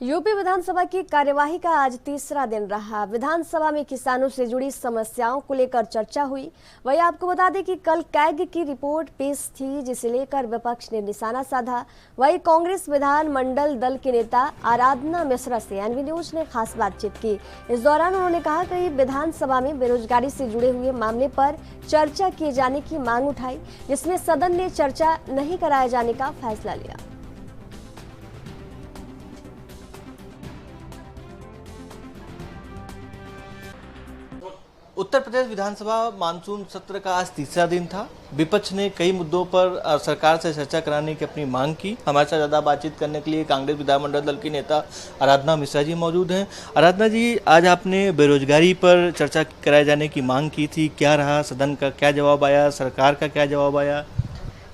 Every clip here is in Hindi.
यूपी विधानसभा की कार्यवाही का आज तीसरा दिन रहा। विधानसभा में किसानों से जुड़ी समस्याओं को लेकर चर्चा हुई। वहीं आपको बता दें कि कल कैग की रिपोर्ट पेश थी, जिसे लेकर विपक्ष ने निशाना साधा। वहीं कांग्रेस विधान मंडल दल के नेता आराधना मिश्रा से एनवी न्यूज ने खास बातचीत की। इस दौरान उन्होंने कहा कि विधानसभा में बेरोजगारी से जुड़े हुए मामले पर चर्चा किए जाने की मांग उठाई, जिसमें सदन ने चर्चा नहीं कराए जाने का फैसला लिया। उत्तर प्रदेश विधानसभा मानसून सत्र का आज तीसरा दिन था। विपक्ष ने कई मुद्दों पर सरकार से चर्चा कराने की अपनी मांग की। हमारे साथ ज्यादा बातचीत करने के लिए कांग्रेस विधानमंडल दल की नेता आराधना मिश्रा जी मौजूद हैं। आराधना जी, आज आपने बेरोजगारी पर चर्चा कराए जाने की मांग की थी, क्या रहा? सदन का क्या जवाब आया? सरकार का क्या जवाब आया?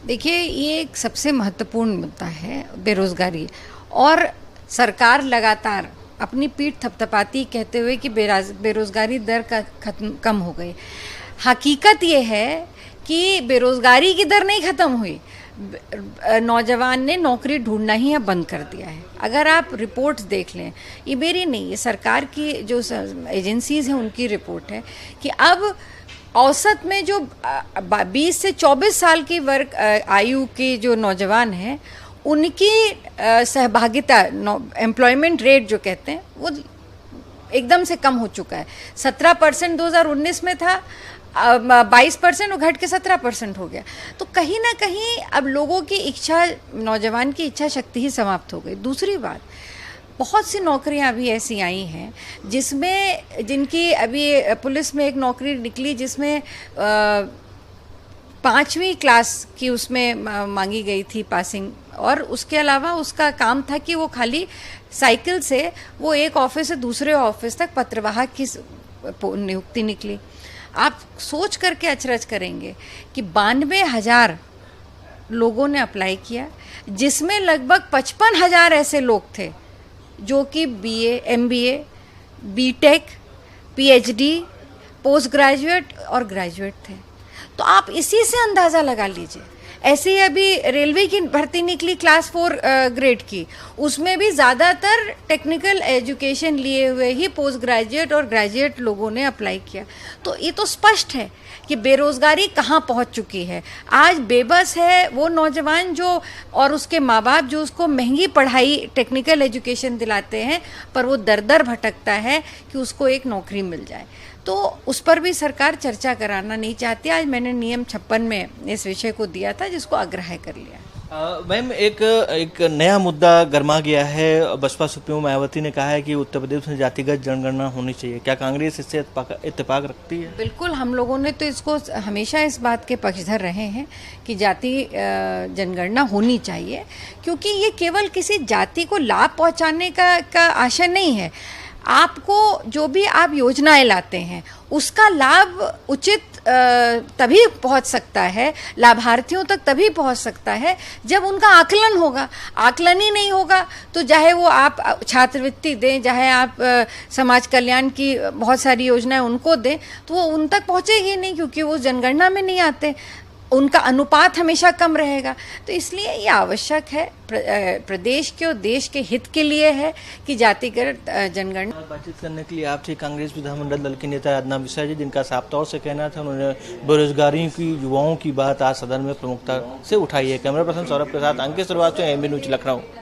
देखिए, ये एक सबसे महत्वपूर्ण मुद्दा है बेरोजगारी, और सरकार लगातार अपनी पीठ थपथपाती कहते हुए कि बेरोजगारी दर का कम हो गई। हकीकत ये है कि बेरोजगारी की दर नहीं ख़त्म हुई, नौजवान ने नौकरी ढूंढना ही अब बंद कर दिया है। अगर आप रिपोर्ट्स देख लें, ये मेरी नहीं, ये सरकार की जो एजेंसीज हैं उनकी रिपोर्ट है कि अब औसत में जो 20 से 24 साल की वर्ग आयु के जो नौजवान हैं उनकी सहभागिता, एम्प्लॉयमेंट रेट जो कहते हैं, वो एकदम से कम हो चुका है। 17% 2019 में था, 22% वो घट के 17% हो गया। तो कहीं ना कहीं अब लोगों की इच्छा, नौजवान की इच्छा शक्ति ही समाप्त हो गई। दूसरी बात, बहुत सी नौकरियां अभी ऐसी आई हैं जिनकी अभी पुलिस में एक नौकरी निकली जिसमें 5वीं क्लास की उसमें मांगी गई थी पासिंग, और उसके अलावा उसका काम था कि वो खाली साइकिल से वो एक ऑफिस से दूसरे ऑफिस तक पत्रवाहक की नियुक्ति निकली। आप सोच करके अचरज करेंगे कि 92,000 लोगों ने अप्लाई किया, जिसमें लगभग 55,000 ऐसे लोग थे जो कि BA, MBA, BTech, PhD, post graduate और ग्रेजुएट थे। तो आप इसी से अंदाज़ा लगा लीजिए। ऐसे ही अभी रेलवे की भर्ती निकली क्लास 4 ग्रेड की, उसमें भी ज़्यादातर टेक्निकल एजुकेशन लिए हुए ही पोस्ट ग्रेजुएट और ग्रेजुएट लोगों ने अप्लाई किया। तो ये तो स्पष्ट है कि बेरोज़गारी कहाँ पहुँच चुकी है। आज बेबस है वो नौजवान जो, और उसके माँ बाप जो उसको महंगी पढ़ाई टेक्निकल एजुकेशन दिलाते हैं, पर वो दर दर भटकता है कि उसको एक नौकरी मिल जाए। तो उस पर भी सरकार चर्चा कराना नहीं चाहती। आज मैंने नियम 56 में इस विषय को दिया था, जिसको अग्राह्य कर लिया। मैम, एक नया मुद्दा गर्मा गया है। बसपा सुप्रीमो मायावती ने कहा है कि उत्तर प्रदेश में जातिगत जनगणना होनी चाहिए। क्या कांग्रेस इससे इत्तेफाक रखती है? बिल्कुल, हम लोगों ने तो इसको हमेशा इस बात के पक्षधर रहे हैं कि जाति जनगणना होनी चाहिए, क्योंकि ये केवल किसी जाति को लाभ पहुंचाने का आशय नहीं है। आपको जो भी आप योजनाएं लाते हैं उसका लाभ उचित तभी पहुंच सकता है, लाभार्थियों तक तभी पहुंच सकता है जब उनका आकलन होगा। आकलन ही नहीं होगा तो चाहे वो आप छात्रवृत्ति दें, चाहे आप समाज कल्याण की बहुत सारी योजनाएं उनको दें, तो वो उन तक पहुंचेगी नहीं, क्योंकि वो जनगणना में नहीं आते, उनका अनुपात हमेशा कम रहेगा। तो इसलिए ये आवश्यक है, प्रदेश के और देश के हित के लिए है कि जातिगत जनगणना। बातचीत करने के लिए आपसे कांग्रेस विधानमंडल दल के नेता आराधना मिश्रा जी, जिनका साफ तौर से कहना था, उन्होंने बेरोजगारी की, युवाओं की बात आज सदन में प्रमुखता से उठाई है। कैमरा पर्सन सौरभ के साथ अंकित श्रीवास्तव, एमबी न्यूज, लखनऊ।